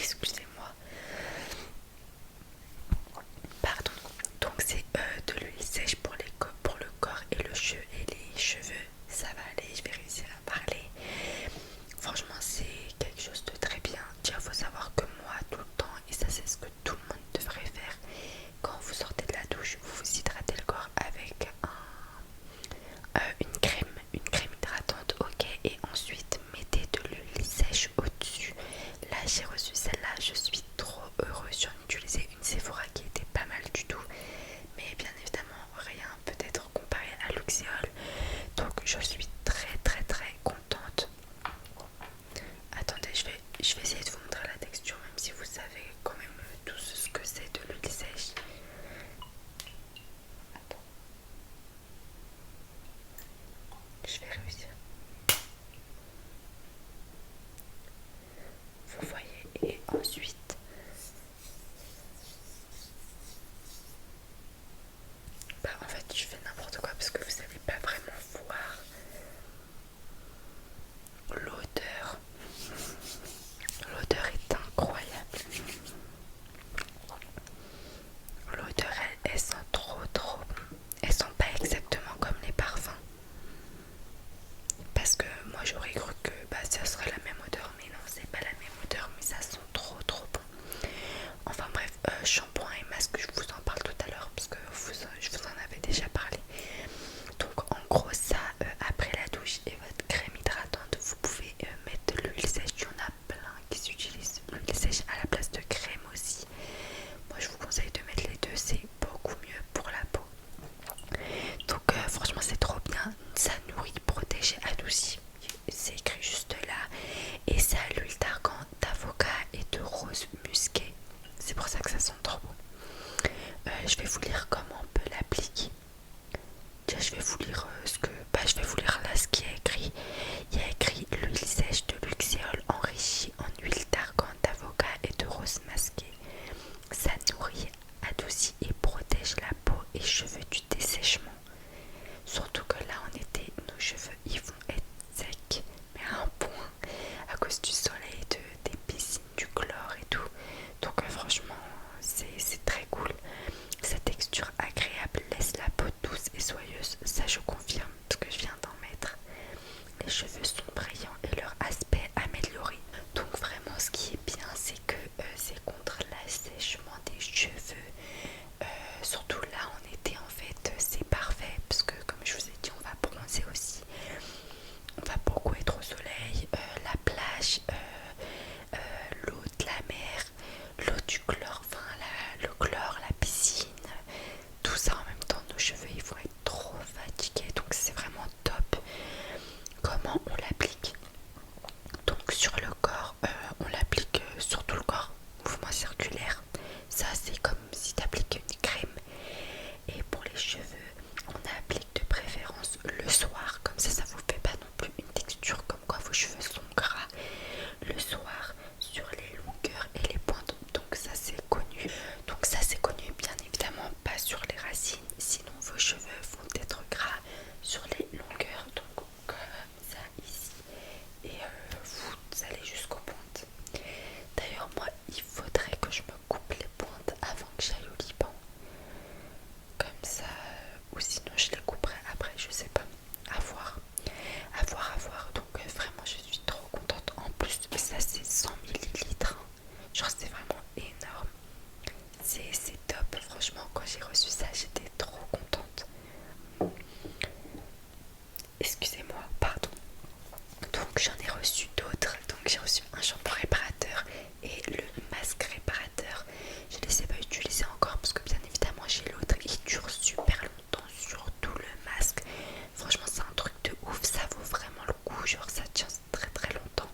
excusez-moi, pardon. Donc c'est de l'huile sèche pour, pour le corps et et les cheveux. Ça va aller, je vais réussir à parler. Franchement c'est quelque chose de très bien. Déjà faut savoir que moi tout le temps, et ça c'est ce que tout le monde devrait faire, quand vous sortez de la douche, vous vous hydratez le corps avec une crème hydratante, ok, et ensuite mettez de l'huile sèche au-dessus. Là j'ai reçu celle-là, je suis trop heureuse. J'en ai utilisé une Sephora qui était pas mal du tout, mais bien évidemment rien peut-être comparé à Luxéol, donc je suis très très très contente. Attendez, je vais essayer de vous montrer la texture, même si vous savez quand même tout ce que c'est de l'huile sèche. Attends, je vais réussir. Vous voyez, et ensuite bah en fait je fais n'importe quoi parce que vous savez pas vraiment voir l'odeur. L'odeur est incroyable. L'odeur elle sent trop bon. Elle sent pas exactement comme les parfums, parce que moi j'aurais cru que bah, ça serait la même odeur, mais non c'est pas la même odeur, mais ça sent trop bon. Enfin bref, shampoing et masque, je vous en parle tout à l'heure parce que je vous en avais déjà parlé. Donc en gros ça, après la douche et votre crème hydratante, vous pouvez mettre de l'huile sèche. Il y en a plein qui utilisent l'huile sèche à la place de crème aussi. Moi je vous conseille de mettre les deux, c'est beaucoup mieux pour la peau. Donc franchement c'est trop bien, ça nourrit, protège et adoucit. C'est écrit juste là. Et ça a l'huile d'argan, d'avocat et de rose musquée. C'est pour ça que ça sent trop bon. Je vais vous lire comment on peut l'appliquer. Déjà je vais vous lire je vais vous lire là ce qui est écrit. Il y a écrit l'huile sèche de Luxéol enrichie en huile d'argan, d'avocat et de rose masquée. Ça nourrit, adoucit et protège la peau et cheveux du dessèchement. Surtout que là en été, nos cheveux ils vont être secs, mais à un point, à cause du soleil, des piscines, du chlore et tout. Donc franchement c'est très cool. Sa texture agréable laisse la peau douce et soyeuse, ça je confirme parce que je viens d'en mettre. Les cheveux sont brillants et leur aspect amélioré. Donc vraiment ce qui est bien c'est que c'est contre l'assèchement des cheveux. Surtout là en été en fait c'est parfait parce que comme je vous ai dit on va bronzer aussi. On va beaucoup être au soleil, la plage, l'eau de la mer, l'eau du chlore, enfin le chlore, la piscine, tout ça en même temps. Nos cheveux ils vont être trop fatigués, donc c'est vraiment top. Comment on l'applique? Donc sur le corps, on l'applique sur tout le corps, mouvement circulaire. Ça c'est comme si tu appliques une crème. Et pour les cheveux, on applique de préférence le soir, comme ça vous fait pas non plus une texture comme quoi vos cheveux sont gras le soir sur les longueurs et les pointes. Donc ça c'est connu. Donc ça c'est connu bien évidemment pas sur les racines, sinon vos cheveux vont être gras sur les longueurs. Donc comme ça ici et vous allez jusqu'aux pointes. D'ailleurs moi il faudrait que je me coupe les pointes avant que j'aille au Liban. Comme ça, ou sinon je les couperai après, je sais pas. À voir. À voir, à voir. Donc vraiment je suis trop contente. En plus ça c'est 100 millilitres. Genre c'est vraiment énorme. C'est top. Franchement quand j'ai reçu ça j'étais trop contente. Excusez-moi, pardon. Donc j'en ai reçu d'autres. Donc j'ai reçu un shampoing réparateur et le masque réparateur. Je ne les ai pas utilisés encore parce que bien évidemment j'ai l'autre. Il dure super longtemps, surtout le masque. Franchement c'est un truc de ouf, ça vaut vraiment le coup. Genre ça tient très très longtemps.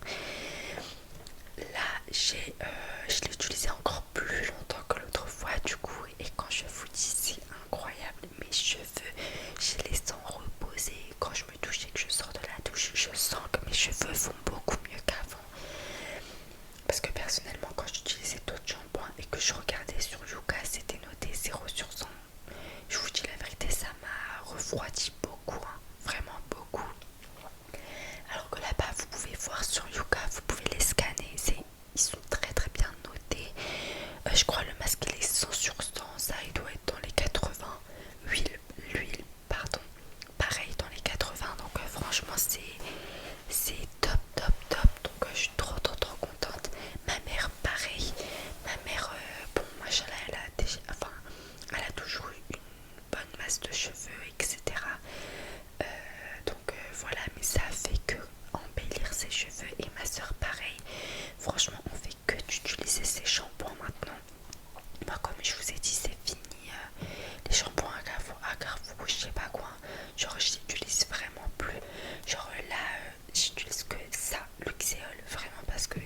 Là je l'ai utilisé encore plus longtemps que l'autre fois du coup. Et quand je vous dis c'est incroyable, mais Je crois le masque il est 100 sur 100, ça il doit être dans les 80. L'huile, pardon, pareil dans les 80. Donc franchement c'est top top top. Donc je suis trop contente. Ma mère pareil. Ma mère, bon machallah, elle a déjà, enfin elle a toujours eu une bonne masse de cheveux, etc. Donc voilà, mais ça a fait que embellir ses cheveux. Et ma soeur pareil. Franchement on fait que d'utiliser ces shampoings maintenant. Moi comme je vous ai dit c'est fini les shampoings à Carrefour, je sais pas quoi. Genre j'utilise vraiment plus. Genre là j'utilise que ça, Luxéol, vraiment parce que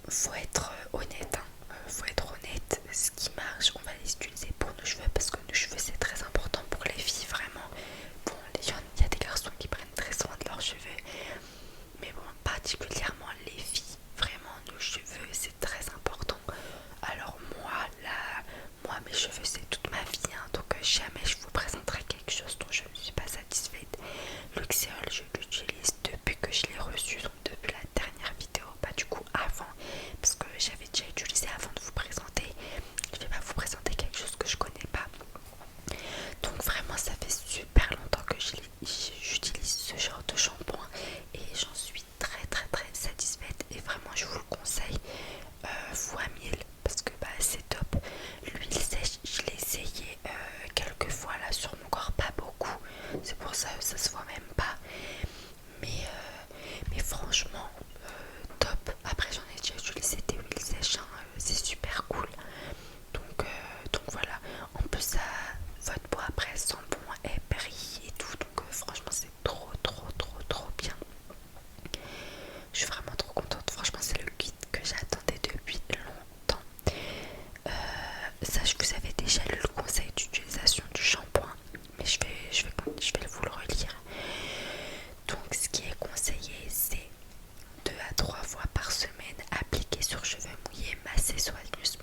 faut être honnête, hein. Faut être honnête, ce qui marche on va les utiliser pour nos cheveux parce que nos cheveux c'est très important pour les filles vraiment. Bon il y a des garçons qui prennent très soin de leurs cheveux, mais bon particulièrement les filles, vraiment nos cheveux c'est très important. Alors moi mes cheveux c'est toute ma vie, hein, donc jamais je vous présenterai quelque chose dont je ne suis pas satisfaite. Luxéol je l'utilise depuis que je l'ai reçu, donc depuis la dernière vidéo, pas du coup avant, parce que j'avais déjà utilisé avant de vous présenter. Je vais pas vous présenter quelque chose que je connais pas. Donc vraiment ça fait super longtemps que j'utilise ce genre de shampoing et j'en suis très satisfaite et vraiment je vous le conseille fois 1000 parce que bah, c'est top. L'huile sèche je l'ai essayé quelques fois là sur mon corps, pas beaucoup, c'est pour ça ça se voit même pas, mais franchement top. Après j'en ai déjà utilisé des huiles sèches, hein, c'est super cool. Donc voilà, en plus ça, votre peau après sent bon, elle brille et tout, donc franchement c'est trop bien. Je suis vraiment trop contente, franchement c'est le kit que j'attendais depuis longtemps. Ça je vous avais déjà lu le conseil d'utilisation du shampoing, mais je vais vous le relire. Donc ce qui est conseillé c'est 2 à 3 fois par semaine, appliquer sur cheveux mouillés, masser soigneusement